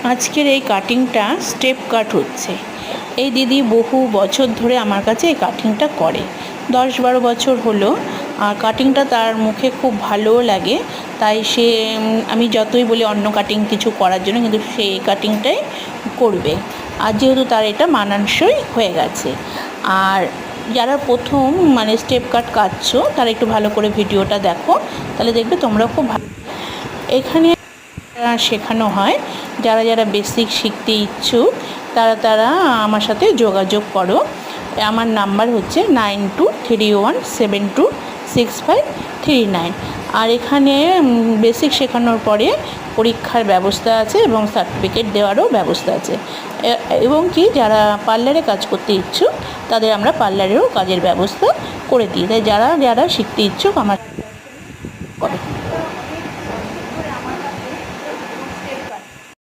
আজকের এই কাটিংটা স্টেপ কাট হচ্ছে। এই দিদি বহু বছর ধরে আমার কাছে এই কাটিংটা করে, 10-12 বছর হলো। আর কাটিংটা তার মুখে খুব ভালোও লাগে, তাই সে আমি যতই বলি অন্য কাটিং কিছু করার জন্য, কিন্তু সে এই কাটিংটাই করবে। আর যেহেতু তার এটা মানানসই হয়ে গেছে। আর যারা প্রথম স্টেপ কাট কাটছো তারা একটু ভালো করে ভিডিওটা দেখো, তাহলে দেখবে তোমরা খুব ভালো। এখানে শেখানো হয়, যারা যারা বেসিক শিখতে ইচ্ছুক তারা আমার সাথে যোগাযোগ করো। আমার নাম্বার হচ্ছে 9231726539। আর এখানে বেসিক শেখানোর পরে পরীক্ষার ব্যবস্থা আছে এবং সার্টিফিকেট দেওয়ারও ব্যবস্থা আছে। এবং কি যারা পার্লারে কাজ করতে ইচ্ছুক তাদের আমরা পার্লারেরও কাজের ব্যবস্থা করে দিই। তাই যারা যারা শিখতে ইচ্ছুক আমার করে।